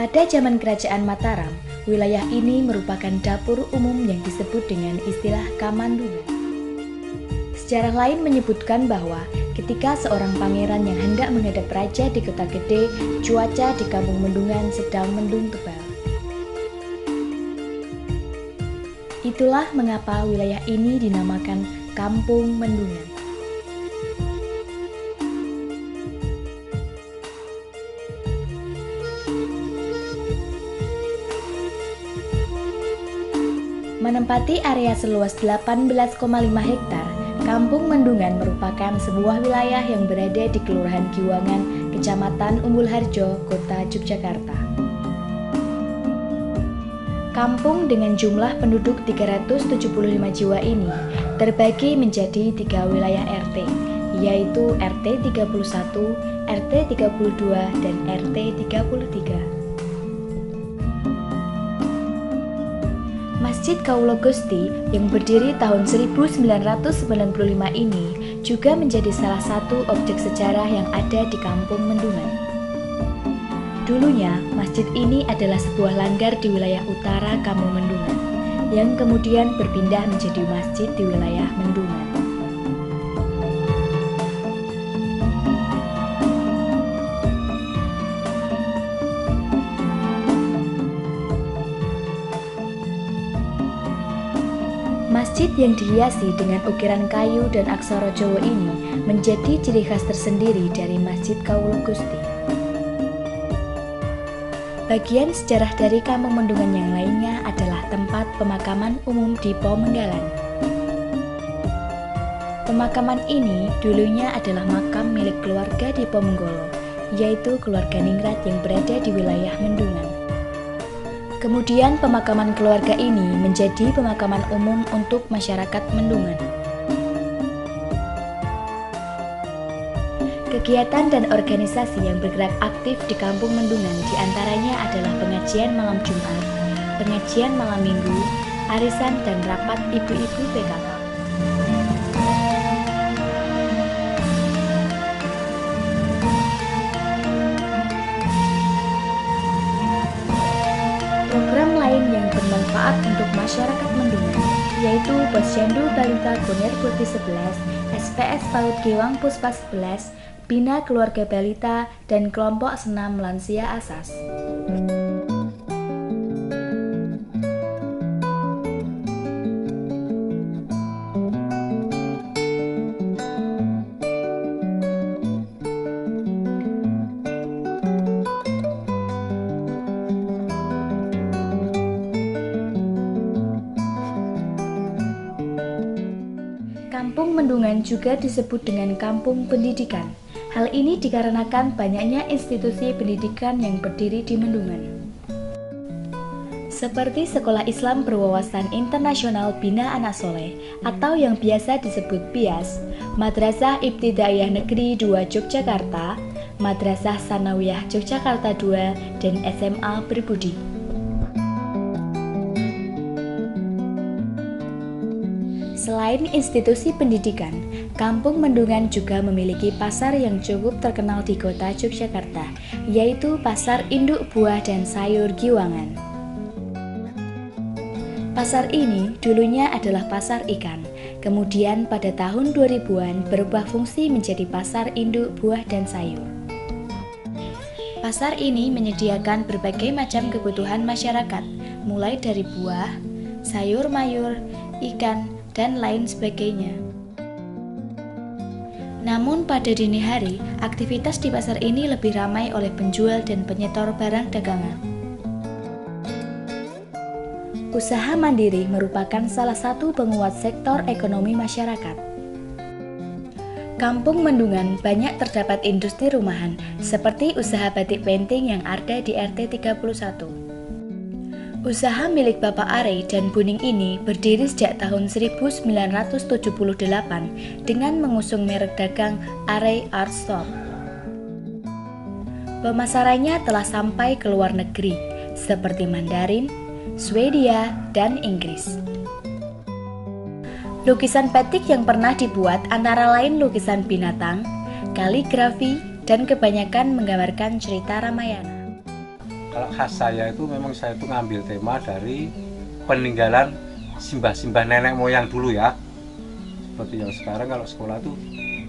Pada zaman Kerajaan Mataram, wilayah ini merupakan dapur umum yang disebut dengan istilah Kamandungan. Sejarah lain menyebutkan bahwa ketika seorang pangeran yang hendak menghadap raja di kota gede, cuaca di Kampung Mendungan sedang mendung tebal. Itulah mengapa wilayah ini dinamakan Kampung Mendungan. Menempati area seluas 18,5 hektar, Kampung Mendungan merupakan sebuah wilayah yang berada di Kelurahan Giwangan, Kecamatan Umbul Harjo, Kota Yogyakarta. Kampung dengan jumlah penduduk 375 jiwa ini terbagi menjadi 3 wilayah RT, yaitu RT 31, RT 32, dan RT 33. Masjid Kaulo Gusti yang berdiri tahun 1995 ini juga menjadi salah satu objek sejarah yang ada di Kampung Mendungan. Dulunya, masjid ini adalah sebuah langgar di wilayah utara Kampung Mendungan, yang kemudian berpindah menjadi masjid di wilayah Mendungan. Masjid yang dihiasi dengan ukiran kayu dan aksara Jawa ini menjadi ciri khas tersendiri dari Masjid Kaulo Gusti. Bagian sejarah dari Kampung Mendungan yang lainnya adalah tempat pemakaman umum di Pomenggalan. Pemakaman ini dulunya adalah makam milik keluarga di Pomenggolo, yaitu keluarga Ningrat yang berada di wilayah Mendungan. Kemudian pemakaman keluarga ini menjadi pemakaman umum untuk masyarakat Mendungan. Kegiatan dan organisasi yang bergerak aktif di Kampung Mendungan diantaranya adalah pengajian malam Jumat, pengajian malam Minggu, arisan dan rapat ibu-ibu PKK. Program lain yang bermanfaat untuk masyarakat Mendungan yaitu Posyandu Balita Kunir Putih 11, SPS PAUD Giwang Puspa 11, Bina Keluarga Balita, dan kelompok senam lansia asas. Kampung Mendungan juga disebut dengan Kampung Pendidikan. Hal ini dikarenakan banyaknya institusi pendidikan yang berdiri di Mendungan. Seperti Sekolah Islam Berwawasan Internasional Bina Anak Soleh atau yang biasa disebut BIAS, Madrasah Ibtidaiyah Negeri 2 Yogyakarta, Madrasah Sanawiyah Yogyakarta 2, dan SMA Berbudi. Selain institusi pendidikan, Kampung Mendungan juga memiliki pasar yang cukup terkenal di kota Yogyakarta, yaitu Pasar Induk Buah dan Sayur Giwangan. Pasar ini dulunya adalah pasar ikan, kemudian pada tahun 2000-an berubah fungsi menjadi pasar induk buah dan sayur. Pasar ini menyediakan berbagai macam kebutuhan masyarakat, mulai dari buah, sayur mayur, ikan, dan lain sebagainya. Namun pada dini hari, aktivitas di pasar ini lebih ramai oleh penjual dan penyetor barang dagangan. Usaha mandiri merupakan salah satu penguat sektor ekonomi masyarakat. Kampung Mendungan banyak terdapat industri rumahan, seperti usaha batik painting yang ada di RT 31. Usaha milik Bapak Are dan Buning ini berdiri sejak tahun 1978 dengan mengusung merek dagang Are Art Shop. Pemasarannya telah sampai ke luar negeri, seperti Mandarin, Swedia, dan Inggris. Lukisan batik yang pernah dibuat antara lain lukisan binatang, kaligrafi, dan kebanyakan menggambarkan cerita Ramayana. Kalau khas saya itu memang saya itu ngambil tema dari peninggalan simbah-simbah nenek moyang dulu ya. Seperti yang sekarang kalau sekolah itu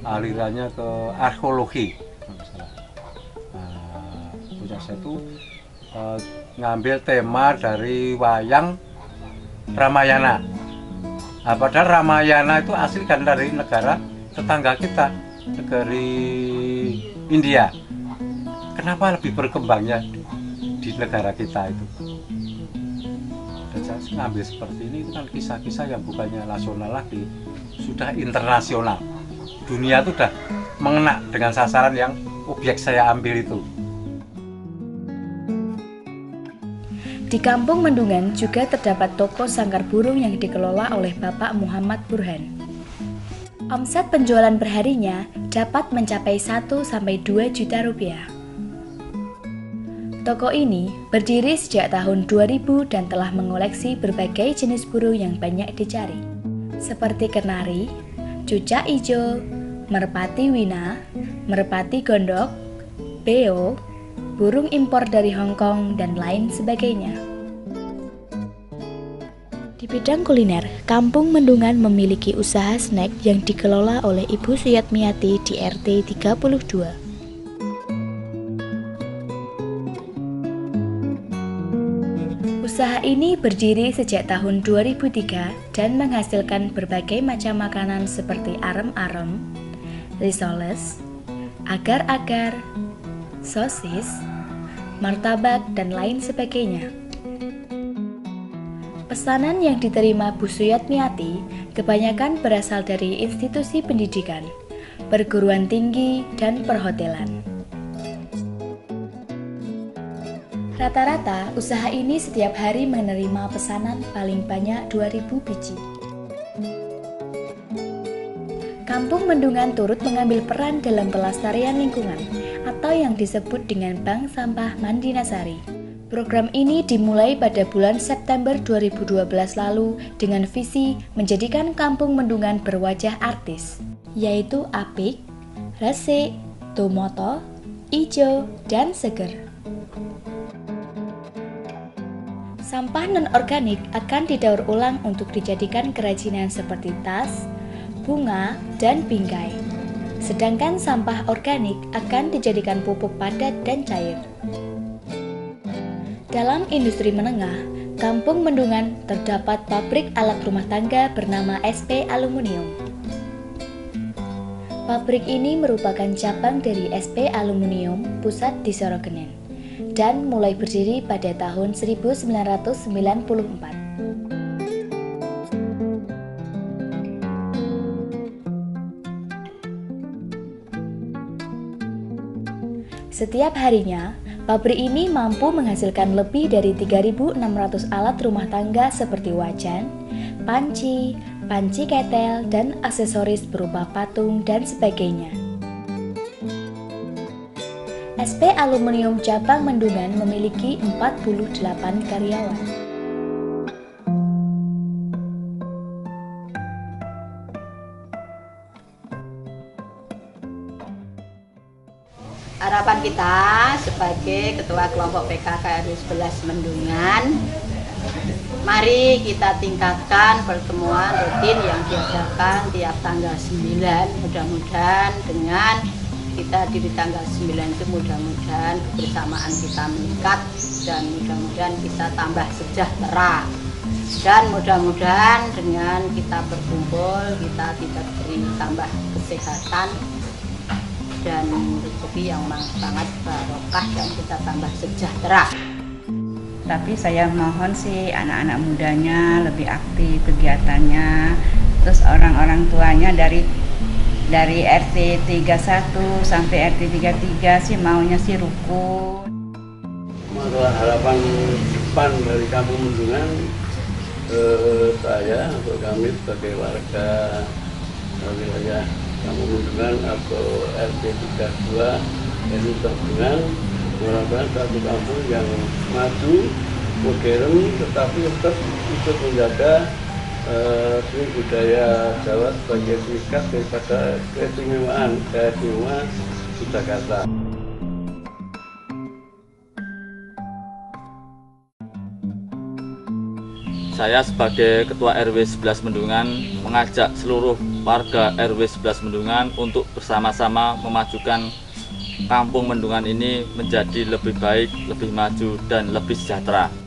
alirannya ke arkeologi. Nah, saya itu ngambil tema dari wayang Ramayana. Nah, padahal Ramayana itu asli kan dari negara tetangga kita, negeri India. Kenapa lebih berkembangnya di negara kita itu? Dan saya ngambil seperti ini, itu kan kisah-kisah yang bukannya nasional lagi, sudah internasional. Dunia itu sudah mengena dengan sasaran yang objek saya ambil itu. Di Kampung Mendungan juga terdapat toko sangkar burung yang dikelola oleh Bapak Muhammad Burhan. Omset penjualan perharinya dapat mencapai 1-2 juta rupiah. Toko ini berdiri sejak tahun 2000 dan telah mengoleksi berbagai jenis burung yang banyak dicari, seperti kenari, cucak ijo, merpati wina, merpati gondok, beo, burung impor dari Hong Kong, dan lain sebagainya. Di bidang kuliner, Kampung Mendungan memiliki usaha snack yang dikelola oleh Ibu Suyatmiati di RT 32. Usaha ini berdiri sejak tahun 2003 dan menghasilkan berbagai macam makanan seperti arem-arem, risoles, agar-agar, sosis, martabak, dan lain sebagainya. Pesanan yang diterima Bu Suyatmiati kebanyakan berasal dari institusi pendidikan, perguruan tinggi, dan perhotelan. Rata-rata, usaha ini setiap hari menerima pesanan paling banyak 2.000 biji. Kampung Mendungan turut mengambil peran dalam pelestarian lingkungan atau yang disebut dengan Bank Sampah Mandinasari. Program ini dimulai pada bulan September 2012 lalu dengan visi menjadikan Kampung Mendungan berwajah artis, yaitu apik, resik, tumoto, ijo, dan seger. Sampah non-organik akan didaur ulang untuk dijadikan kerajinan seperti tas, bunga, dan bingkai. Sedangkan sampah organik akan dijadikan pupuk padat dan cair. Dalam industri menengah, Kampung Mendungan terdapat pabrik alat rumah tangga bernama SP Aluminium. Pabrik ini merupakan cabang dari SP Aluminium pusat di Sorogenen dan mulai berdiri pada tahun 1994. Setiap harinya, pabrik ini mampu menghasilkan lebih dari 3.600 alat rumah tangga seperti wajan, panci, panci ketel, dan aksesoris berupa patung dan sebagainya. SP Aluminium Cabang Mendungan memiliki 48 karyawan. Harapan kita sebagai Ketua Kelompok PKK RW 11 Mendungan, mari kita tingkatkan pertemuan rutin yang diadakan tiap tanggal 9. Mudah-mudahan dengan kita di tanggal 9 itu mudah-mudahan kebersamaan kita meningkat dan mudah-mudahan kita tambah sejahtera. Dan mudah-mudahan dengan kita berkumpul kita diberi tambah kesehatan dan rezeki yang sangat barokah dan kita tambah sejahtera. Tapi saya mohon sih anak-anak mudanya lebih aktif kegiatannya, terus orang-orang tuanya dari RT 31 sampai RT 33 sih maunya sih rukun. Masalah harapan depan dari Kampung Mendungan, saya atau kami sebagai warga wilayah Kampung Mendungan atau RT 32 Mendungan mengharapkan satu kampung yang maju, modern, tetapi tetap ikut menjaga seni budaya Jawa sebagai tingkat daripada keistimewaan di Jakarta. Saya sebagai Ketua RW 11 Mendungan mengajak seluruh warga RW 11 Mendungan untuk bersama-sama memajukan Kampung Mendungan ini menjadi lebih baik, lebih maju, dan lebih sejahtera.